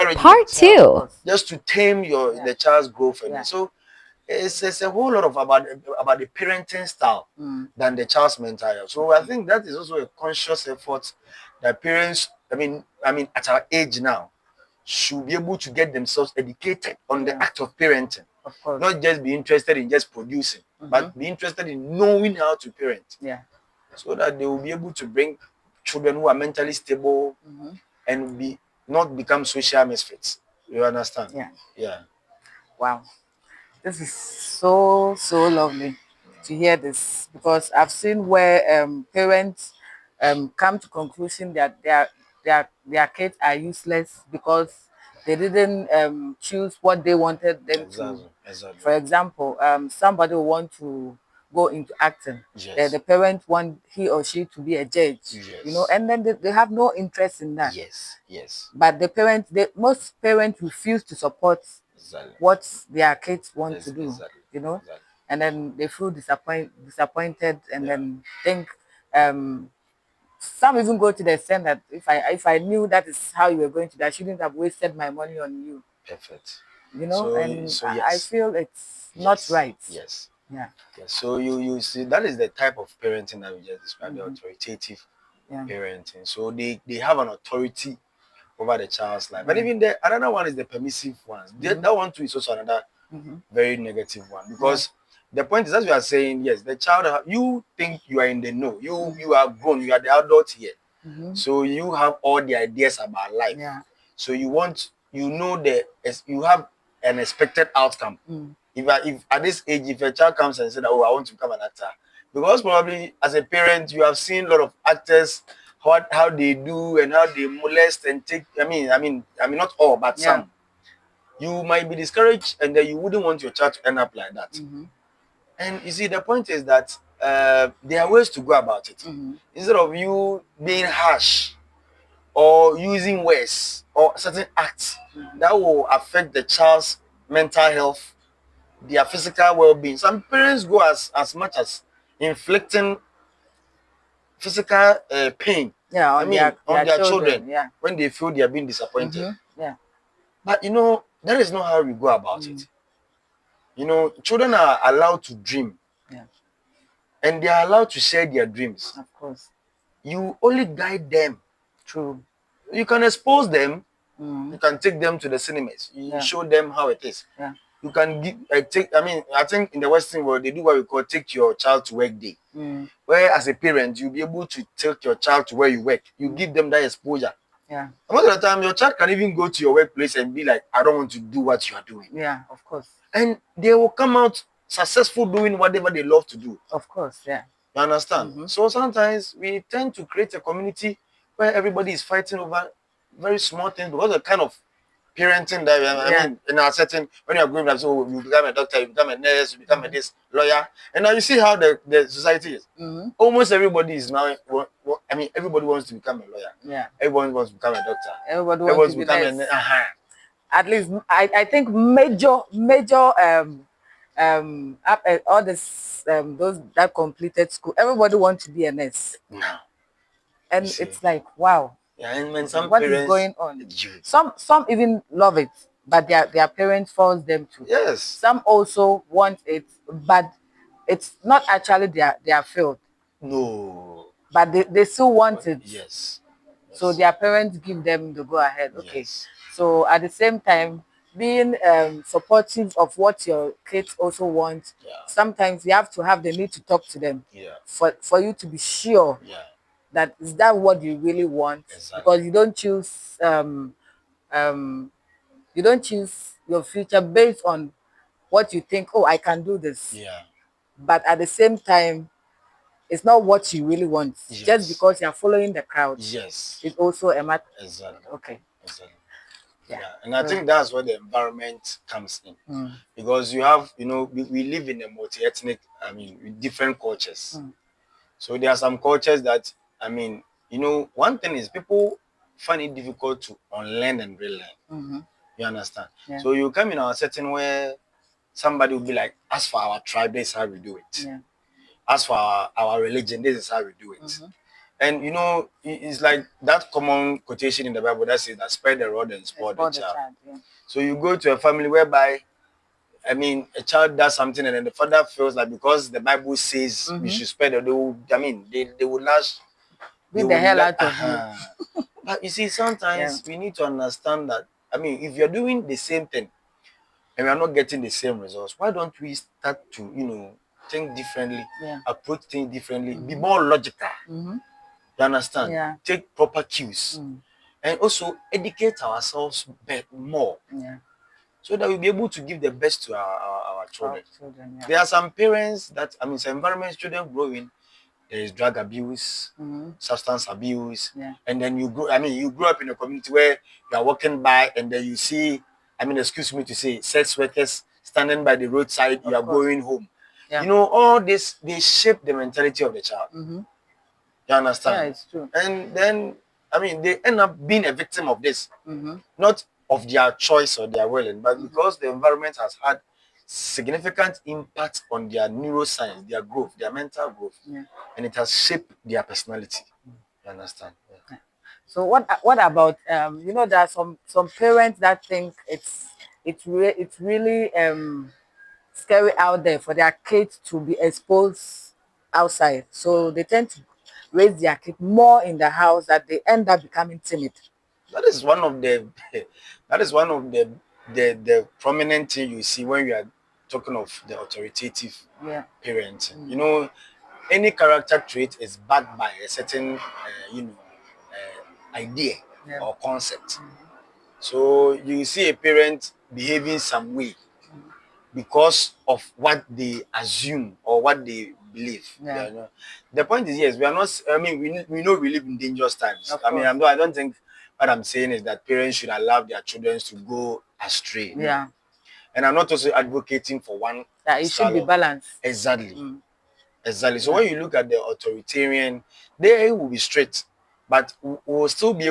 encouragement. Part two. Just to tame the child's growth. And so it's a whole lot of about the parenting style than the child's mental health. So I think that is also a conscious effort that parents, at our age now, should be able to get themselves educated on the act of parenting. Of course. Not just be interested in just producing, but be interested in knowing how to parent. Yeah. So that they will be able to bring children who are mentally stable and not become social misfits. You understand? Yeah. Yeah. Wow. This is so lovely to hear this, because I've seen where parents come to conclusion that their kids are useless because they didn't choose what they wanted them to. Exactly. For example, somebody will want to go into acting. Yes. The parent want he or she to be a judge, Yes. and then they have no interest in that. Yes. But most parents refuse to support Exactly. what their kids want to do, Exactly. and then they feel disappointed, and then think, some even go to the extent that if I knew that is how you were going to do, I shouldn't have wasted my money on you. Perfect. And So I feel it's not right. Yes. Yeah. So you see, that is the type of parenting that we just described, the authoritative parenting. So they have an authority over the child's life. But even another one is the permissive ones. That one too is also another very negative one, because the point is, as we are saying, yes, the child, you think you are in the know, you are grown, you are the adult here, so you have all the ideas about life. So you have an expected outcome. If at this age, if a child comes and says, "Oh, I want to become an actor," because probably as a parent you have seen a lot of actors, how they do and how they molest and take. I mean, not all, but some. You might be discouraged, and then you wouldn't want your child to end up like that. And you see, the point is that there are ways to go about it. Instead of you being harsh or using words or certain acts that will affect the child's mental health, their physical well-being. Some parents go as much as inflicting physical pain on their children when they feel they are being disappointed. But that is not how we go about it. Children are allowed to dream, and they are allowed to share their dreams. Of course. You only guide them. True. You can expose them. You can take them to the cinemas. You show them how it is. You can I think in the Western world they do what we call take your child to work day. Where as a parent you'll be able to take your child to where you work. You give them that exposure. And most of the time your child can even go to your workplace and be like, I don't want to do what you are doing. Yeah, of course. And they will come out successful doing whatever they love to do. Of course, yeah. You understand? So sometimes we tend to create a community where everybody is fighting over very small things because the kind of parenting that in our setting, when you're growing up, so you become a doctor, you become a nurse, you become a this lawyer, and now you see how the society is. Almost everybody is now. Everybody wants to become a lawyer. Yeah. Everyone wants to become a doctor. Everybody wants to become a nurse. At least I think major all this those that completed school, everybody wants to be a nurse. Now. And it's like, wow. Yeah, and when some what parents, is going on? Some even love it, but their parents force them to. Yes. Some also want it, but it's not actually their field. No. But they still want it. Yes. So their parents give them the go ahead. Okay. Yes. So at the same time, being supportive of what your kids also want, sometimes you have to have the need to talk to them for you to be sure that is that what you really want. Because you don't choose your future based on what you think, oh, I can do this. But at the same time, it's not what you really want. Just because you're following the crowd. It's also a matter. Exactly. Okay. Exactly. Yeah. And I think that's where the environment comes in. Because you have, we live in a multi-ethnic, with different cultures. So there are some cultures that, one thing is people find it difficult to unlearn and relearn. You understand? So you come in a setting where somebody will be like, as for our tribe, this is how we do it. As for our religion, this is how we do it. And you know, it's like that common quotation in the Bible that says that spare the rod and spoil the child. Yeah. So you go to a family whereby, I mean, a child does something and then the father feels like because the Bible says we should spare the, they will lash, Beat the hell out of you. But you see, sometimes we need to understand that, I mean, if you're doing the same thing and we are not getting the same results, why don't we start to, you know, think differently, approach things differently, be more logical. You understand? Yeah. Take proper cues. And also educate ourselves more. Yeah. So that we'll be able to give the best to our children. Yeah. There are some parents that, I mean, some environments children grow in, there is drug abuse, substance abuse, and then you grow, I mean, you grow up in a community where you are walking by and then you see, I mean, excuse me to say, sex workers standing by the roadside, you are going home. You know, all this, they shape the mentality of the child. You understand? Yeah, it's true. And then, I mean, they end up being a victim of this, not of their choice or their willing, but because the environment has had significant impact on their neuroscience, their growth, their mental growth, and it has shaped their personality. You understand? Yeah. So what about you know, there are some parents that think it's really scary out there for their kids to be exposed outside, so they tend to raise their kid more in the house, that they end up becoming timid. That is one of the that is one of the prominent thing you see when we are talking of the authoritative parenting. You know, any character trait is backed by a certain you know, idea or concept. So you see a parent behaving some way because of what they assume or what they believe. You know? The point is, yes, we are not, I mean, we know we live in dangerous times. I mean, I don't think what I'm saying is that parents should allow their children to go astray. Yeah. And I'm not also advocating for one. That it should be balanced. Exactly. Exactly. So when you look at the authoritarian, they will be strict, but will still be able